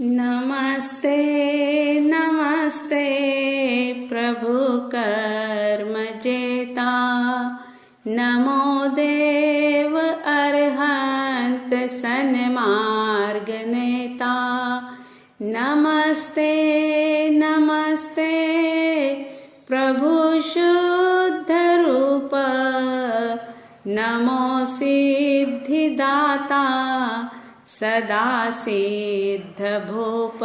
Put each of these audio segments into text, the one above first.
नमस्ते नमस्ते प्रभु कर्म जेता, नमो देव अरहंत सन्मार्ग नेता। नमस्ते नमस्ते प्रभु शुद्ध रूप, नमो सिद्धिदाता सदा सिद्ध भूप।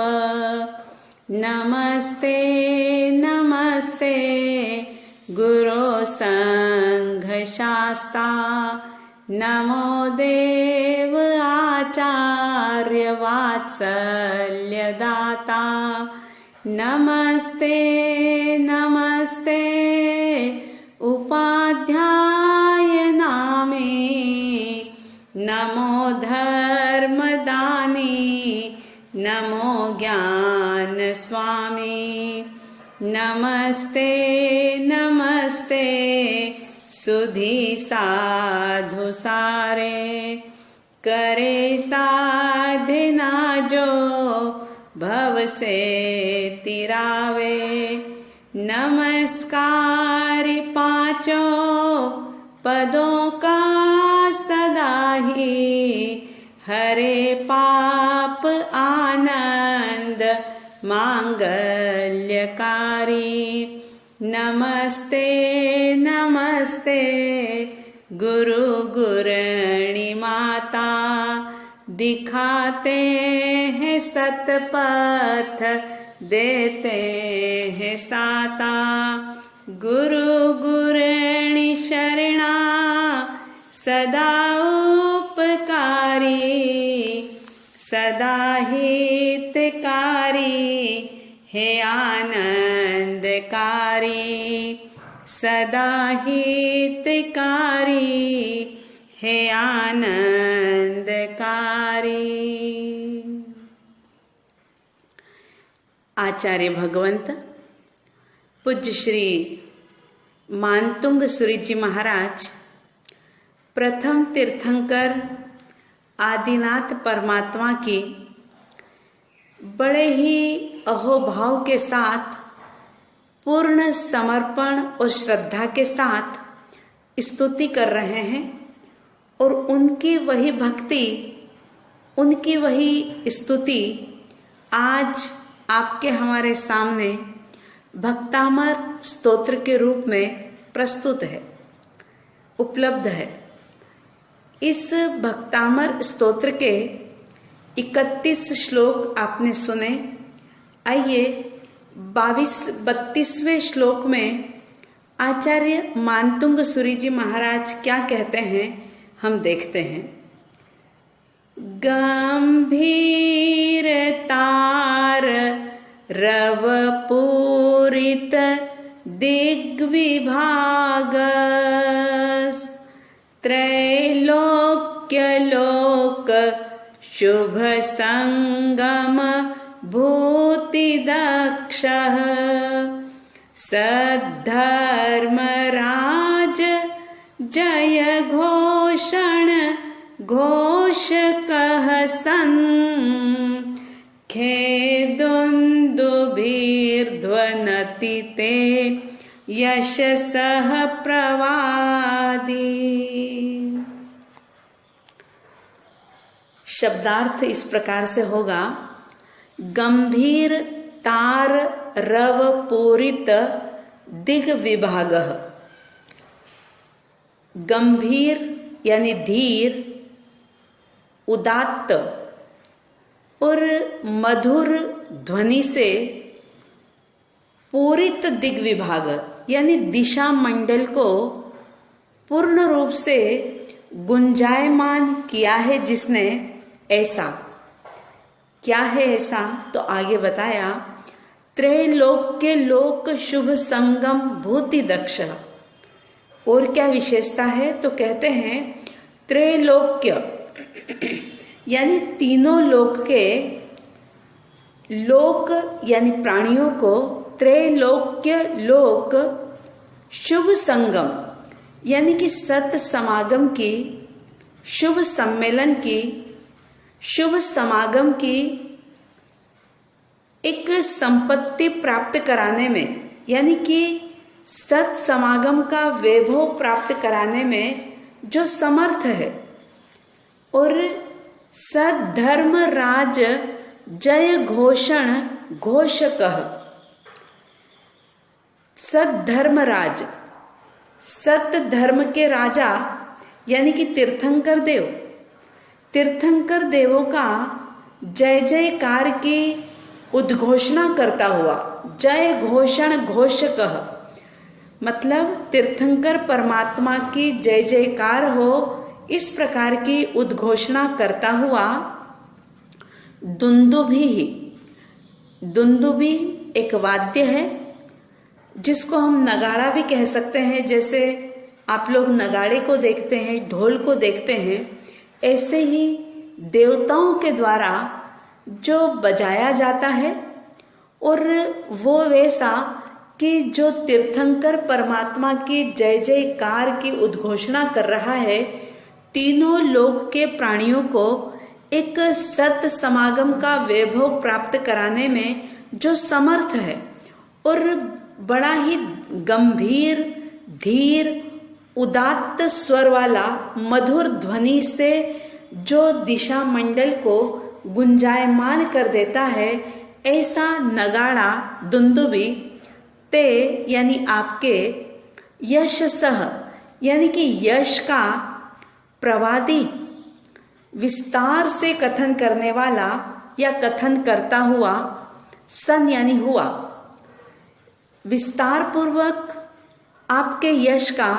नमस्ते नमस्ते गुरो संघ शास्ता, नमो देव आचार्य वात्सल्य दाता। नमस्ते नमस्ते उपाध्याय नामे, नमो धर्मदानी, नमो ज्ञान स्वामी। नमस्ते नमस्ते सुधी साधु सारे, करे साधना जो भव से तिरावे। नमस्कार पांचों पदों का सदा ही, हरे पाप आनंद मांगल्यकारी। नमस्ते नमस्ते गुरु गुरणी माता, दिखाते हैं सतपथ देते हैं साता। गुरु गुरणी शरणा सदा उपकारी, सदा हितकारी हे आनंदकारी, सदा हितकारी हे आनंदकारी। आचार्य भगवंत पूज्य श्री मानतुंग सूरी जी महाराज, प्रथम तीर्थंकर आदिनाथ परमात्मा की बड़े ही अहोभाव के साथ, पूर्ण समर्पण और श्रद्धा के साथ स्तुति कर रहे हैं। और उनकी वही भक्ति, उनकी वही स्तुति आज आपके हमारे सामने भक्तामर स्तोत्र के रूप में प्रस्तुत है, उपलब्ध है। इस भक्तामर स्तोत्र के 31 श्लोक आपने सुने। आइए 32वें श्लोक में आचार्य मानतुंग सूरी जी महाराज क्या कहते हैं, हम देखते हैं। गंभीर तार रव पूरित दिग्विभाग, त्रैलोक्य लोक शुभ संगम भूति दक्षः, सद्धर्मराज जय घोषण घोष कह सन, खेदुन्दुभिर्ध्वनति ते यशसः प्रवादी। शब्दार्थ इस प्रकार से होगा। गंभीर तार रव पूरित दिग विभागः। गंभीर यानी धीर, उदात्त और मधुर ध्वनि से पूरित दिग्विभाग यानी दिशा मंडल को पूर्ण रूप से गुंजायमान किया है जिसने, ऐसा क्या है ऐसा, तो आगे बताया। त्रैलोक्य लोक शुभ संगम भूति दक्ष। और क्या विशेषता है, तो कहते हैं त्रैलोक्य यानी तीनों लोक के, लोक यानी प्राणियों को, त्रैलोक्य लोक शुभ संगम यानी कि सत समागम की, शुभ सम्मेलन की, शुभ समागम की एक संपत्ति प्राप्त कराने में, यानी कि सत समागम का वैभव प्राप्त कराने में जो समर्थ है, और सद्धर्म राज जय घोषण घोषकः। सद्धर्मराज, सत धर्म के राजा यानी कि तीर्थंकर देव, तीर्थंकर देवों का जय जयकार की उद्घोषणा करता हुआ, जय घोषण घोषकः, मतलब तीर्थंकर परमात्मा की जय जयकार हो इस प्रकार की उद्घोषणा करता हुआ दुंदुभी। दुंदुभी एक वाद्य है जिसको हम नगाड़ा भी कह सकते हैं। जैसे आप लोग नगाड़े को देखते हैं, ढोल को देखते हैं, ऐसे ही देवताओं के द्वारा जो बजाया जाता है, और वो वैसा कि जो तीर्थंकर परमात्मा की जय जयकार की उद्घोषणा कर रहा है, तीनों लोक के प्राणियों को एक सत समागम का वैभव प्राप्त कराने में जो समर्थ है, और बड़ा ही गंभीर, धीर, उदात्त स्वर वाला मधुर ध्वनि से जो दिशा मंडल को गुंजायमान कर देता है, ऐसा नगाड़ा दुंदुभी ते यानी आपके यश सह, यानी कि यश का प्रवादी विस्तार से कथन करने वाला या कथन करता हुआ, सन यानी हुआ, विस्तार पूर्वक आपके यश का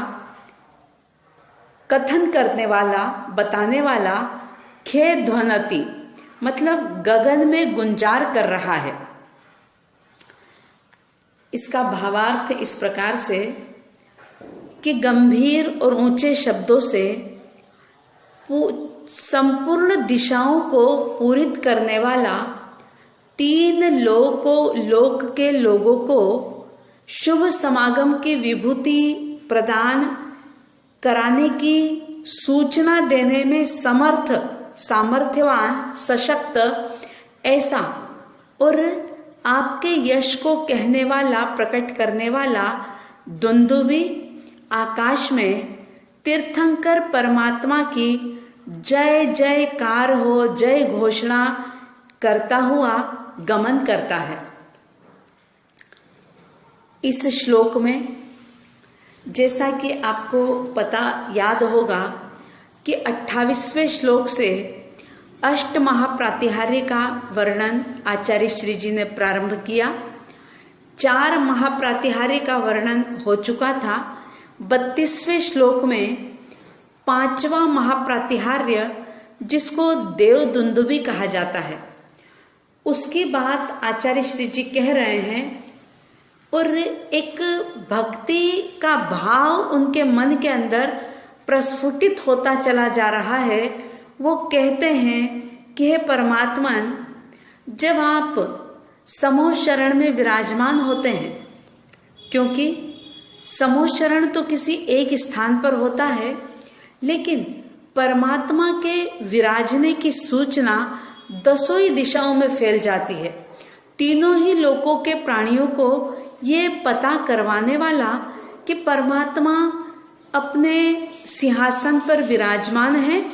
कथन करने वाला, बताने वाला, खे ध्वनति मतलब गगन में गुंजार कर रहा है। इसका भावार्थ इस प्रकार से कि गंभीर और ऊंचे शब्दों से संपूर्ण दिशाओं को पूरित करने वाला, तीन लोक के लोगों को शुभ समागम की विभूति प्रदान कराने की सूचना देने में समर्थ, सामर्थ्यवान, सशक्त, ऐसा, और आपके यश को कहने वाला, प्रकट करने वाला दुंदुभी आकाश में तीर्थंकर परमात्मा की जय जयकार हो, जय घोषणा करता हुआ गमन करता है। इस श्लोक में जैसा कि आपको पता याद होगा कि 28वें श्लोक से अष्ट महाप्रातिहार्य का वर्णन आचार्य श्री जी ने प्रारंभ किया। 4 महाप्रातिहार्य का वर्णन हो चुका था। 32वें श्लोक में 5वां महाप्रातिहार्य, जिसको देव दुंदुभी कहा जाता है, उसकी बात आचार्य श्री जी कह रहे हैं, और एक भक्ति का भाव उनके मन के अंदर प्रस्फुटित होता चला जा रहा है। वो कहते हैं कि हे परमात्मन, जब आप समूह शरण में विराजमान होते हैं, क्योंकि समूह शरण तो किसी एक स्थान पर होता है, लेकिन परमात्मा के विराजने की सूचना 10 ही दिशाओं में फैल जाती है। तीनों ही लोकों के प्राणियों को ये पता करवाने वाला कि परमात्मा अपने सिंहासन पर विराजमान है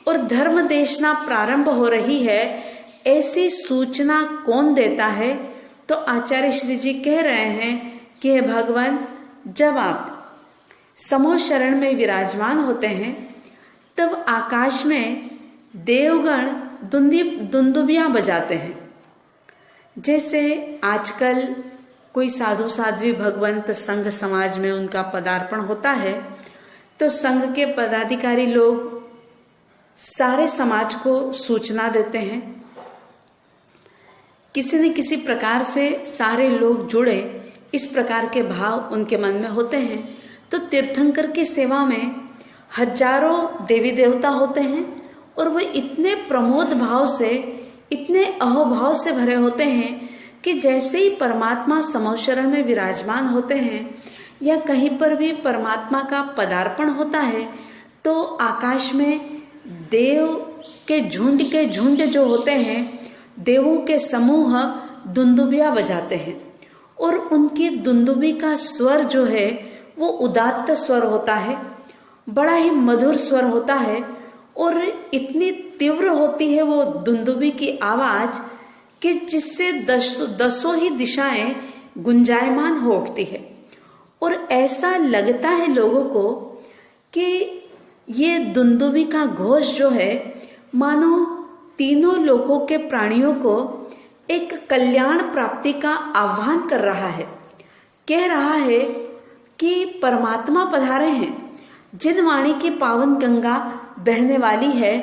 और धर्म देशना प्रारंभ हो रही है, ऐसी सूचना कौन देता है? तो आचार्य श्री जी कह रहे हैं कि हे भगवान, जब आप समूह शरण में विराजमान होते हैं, तब आकाश में देवगण दुंदुभियां बजाते हैं। जैसे आजकल कोई साधु साध्वी भगवंत संघ समाज में उनका पदार्पण होता है, तो संघ के पदाधिकारी लोग सारे समाज को सूचना देते हैं। किसी न किसी प्रकार से सारे लोग जुड़े, इस प्रकार के भाव उनके मन में होते हैं। तो तीर्थंकर की सेवा में हजारों देवी देवता होते हैं, और वे इतने प्रमोद भाव से, इतने अहोभाव से भरे होते हैं कि जैसे ही परमात्मा समूह शरण में विराजमान होते हैं या कहीं पर भी परमात्मा का पदार्पण होता है, तो आकाश में देव के झुंड जो होते हैं, देवों के समूह दुंदुबिया बजाते हैं और उनकी दुंदुबी का स्वर जो है वो उदात्त स्वर होता है, बड़ा ही मधुर स्वर होता है और इतनी तीव्र होती है वो दुंदुबी की आवाज कि जिससे दसों ही दिशाएं गुंजायमान हो उठती है। और ऐसा लगता है लोगों को कि ये दुंदुबी का घोष जो है मानो तीनों लोकों के प्राणियों को एक कल्याण प्राप्ति का आह्वान कर रहा है, कह रहा है कि परमात्मा पधारे हैं, जिन वाणी की पावन गंगा बहने वाली है,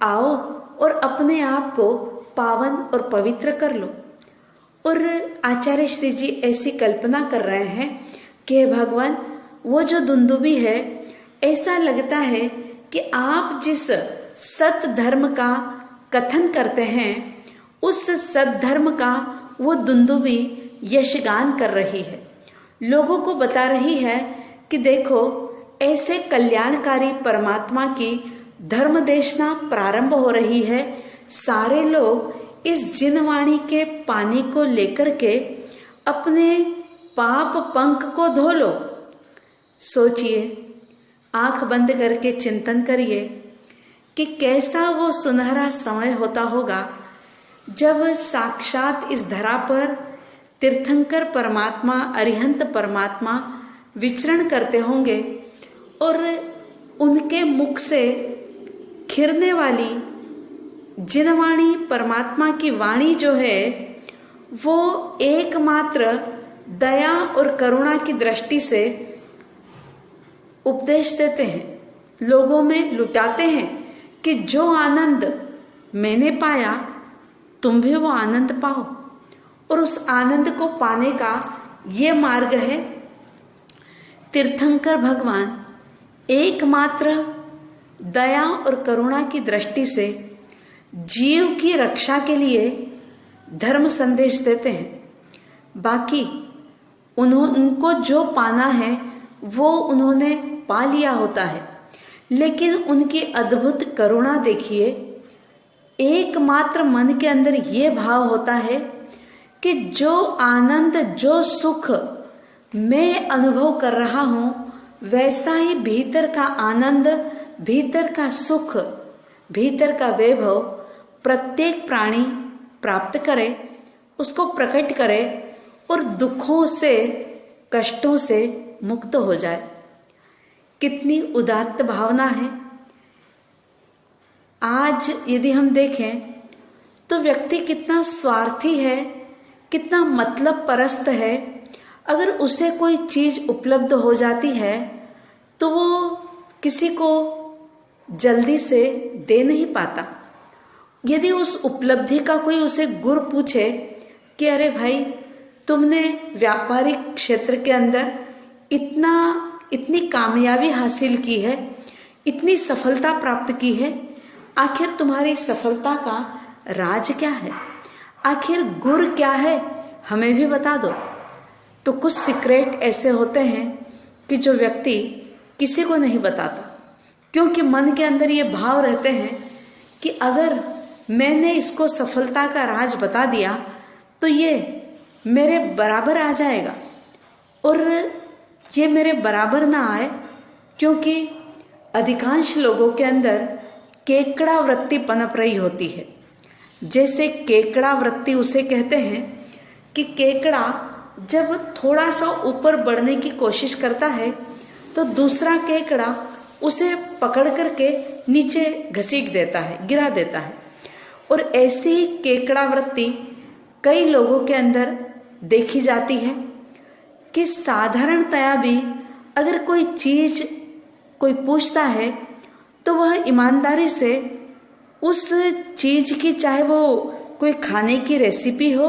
आओ और अपने आप को पावन और पवित्र कर लो। और आचार्य श्री जी ऐसी कल्पना कर रहे हैं कि भगवान वो जो दुंदुबी है, ऐसा लगता है कि आप जिस सत धर्म का कथन करते हैं उस सत धर्म का वो दुंदुबी यशगान कर रही है, लोगों को बता रही है कि देखो ऐसे कल्याणकारी परमात्मा की धर्म देशना प्रारंभ हो रही है। सारे लोग इस जिनवाणी के पानी को लेकर के अपने पाप पंख को धो लो। सोचिए, आंख बंद करके चिंतन करिए कि कैसा वो सुनहरा समय होता होगा जब साक्षात इस धरा पर तीर्थंकर परमात्मा, अरिहंत परमात्मा विचरण करते होंगे और उनके मुख से खिरने वाली जिनवाणी परमात्मा की वाणी जो है वो एकमात्र दया और करुणा की दृष्टि से उपदेश देते हैं, लोगों में लुटाते हैं कि जो आनंद मैंने पाया तुम भी वो आनंद पाओ। और उस आनंद को पाने का ये मार्ग है। तीर्थंकर भगवान एकमात्र दया और करुणा की दृष्टि से जीव की रक्षा के लिए धर्म संदेश देते हैं। बाकी उनको जो पाना है वो उन्होंने पा लिया होता है, लेकिन उनकी अद्भुत करुणा देखिए। एकमात्र मन के अंदर ये भाव होता है कि जो आनंद, जो सुख मैं अनुभव कर रहा हूँ वैसा ही भीतर का आनंद, भीतर का सुख, भीतर का वैभव प्रत्येक प्राणी प्राप्त करे, उसको प्रकट करे और दुखों से, कष्टों से मुक्त हो जाए। कितनी उदात्त भावना है। आज यदि हम देखें तो व्यक्ति कितना स्वार्थी है, कितना मतलब परस्त है। अगर उसे कोई चीज उपलब्ध हो जाती है तो वो किसी को जल्दी से दे नहीं पाता। यदि उस उपलब्धि का कोई उसे गुर पूछे कि अरे भाई तुमने व्यापारिक क्षेत्र के अंदर इतनी कामयाबी हासिल की है, इतनी सफलता प्राप्त की है, आखिर तुम्हारी सफलता का राज क्या है, आखिर गुर क्या है, हमें भी बता दो। तो कुछ सीक्रेट ऐसे होते हैं कि जो व्यक्ति किसी को नहीं बताता, क्योंकि मन के अंदर ये भाव रहते हैं कि अगर मैंने इसको सफलता का राज बता दिया तो ये मेरे बराबर आ जाएगा। और ये मेरे बराबर ना आए, क्योंकि अधिकांश लोगों के अंदर केकड़ा वृत्ति पनप रही होती है। जैसे केकड़ा वृत्ति उसे कहते हैं कि केकड़ा जब थोड़ा सा ऊपर बढ़ने की कोशिश करता है तो दूसरा केकड़ा उसे पकड़ करके नीचे घसीट देता है, गिरा देता है। और ऐसी ही केकड़ा वृत्ति कई लोगों के अंदर देखी जाती है कि साधारणतया भी अगर कोई चीज कोई पूछता है तो वह ईमानदारी से उस चीज की, चाहे वो कोई खाने की रेसिपी हो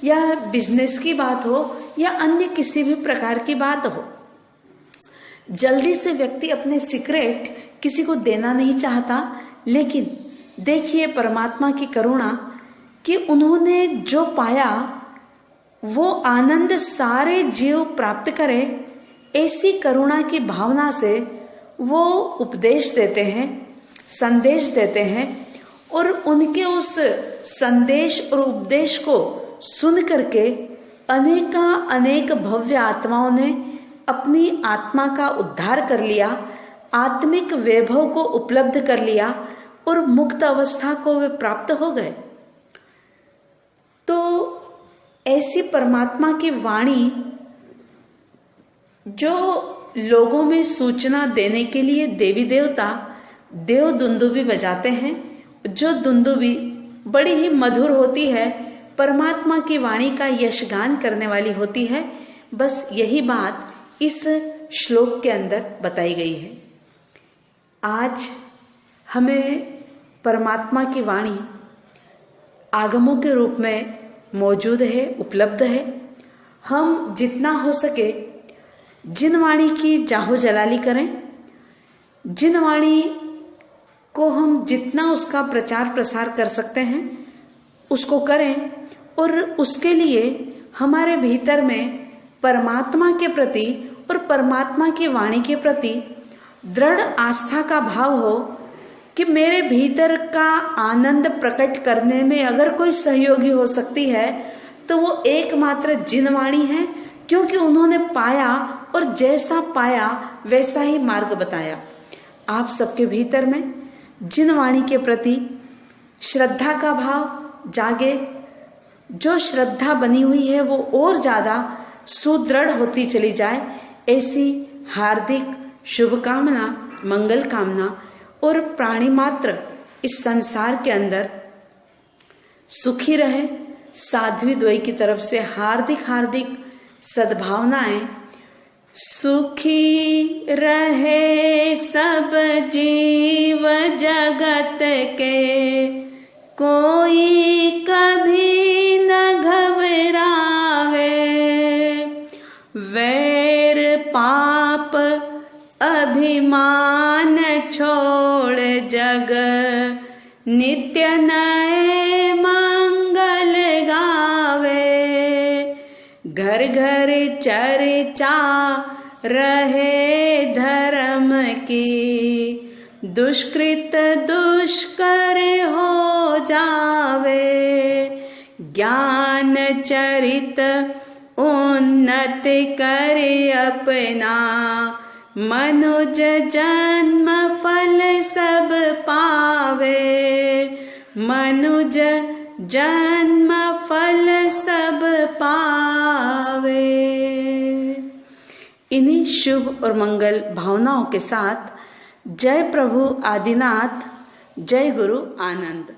या बिजनेस की बात हो या अन्य किसी भी प्रकार की बात हो, जल्दी से व्यक्ति अपने सीक्रेट किसी को देना नहीं चाहता। लेकिन देखिए परमात्मा की करुणा कि उन्होंने जो पाया वो आनंद सारे जीव प्राप्त करे, ऐसी करुणा की भावना से वो उपदेश देते हैं, संदेश देते हैं। और उनके उस संदेश और उपदेश को सुन करके अनेक भव्य आत्माओं ने अपनी आत्मा का उद्धार कर लिया, आत्मिक वैभव को उपलब्ध कर लिया और मुक्त अवस्था को वे प्राप्त हो गए। तो ऐसी परमात्मा की वाणी जो लोगों में सूचना देने के लिए देवी देवता देव दुंदुबी बजाते हैं, जो दुंदुबी बड़ी ही मधुर होती है, परमात्मा की वाणी का यशगान करने वाली होती है। बस यही बात इस श्लोक के अंदर बताई गई है। आज हमें परमात्मा की वाणी आगमों के रूप में मौजूद है, उपलब्ध है। हम जितना हो सके जिन वाणी की जाहो जलाली करें, जिन वाणी को हम जितना उसका प्रचार प्रसार कर सकते हैं उसको करें, और उसके लिए हमारे भीतर में परमात्मा के प्रति और परमात्मा की वाणी के प्रति दृढ़ आस्था का भाव हो कि मेरे भीतर का आनंद प्रकट करने में अगर कोई सहयोगी हो सकती है तो वो एकमात्र जिनवाणी है, क्योंकि उन्होंने पाया और जैसा पाया वैसा ही मार्ग बताया। आप सबके भीतर में जिनवाणी के प्रति श्रद्धा का भाव जागे, जो श्रद्धा बनी हुई है वो और ज़्यादा सुदृढ़ होती चली जाए, ऐसी हार्दिक शुभकामना, मंगल कामना, और प्राणी मात्र इस संसार के अंदर सुखी रहे, साध्वी द्वय की तरफ से हार्दिक सद्भावनाएं। सुखी रहे सब जीव जगत के, कोई कभी न घबरावे, वैर पाप अभिमान छोड़ जग नित्य नए मंगल गावे। घर घर चर्चा रहे धर्म की, दुष्कृत दुष्कर हो जावे। ज्ञान चरित उन्नत करे अपना, मनुज जन्म फल सब पावे। मनुज जन्म फल सब पावे। इन्हीं शुभ और मंगल भावनाओं के साथ जय प्रभु आदिनाथ, जय गुरु आनंद।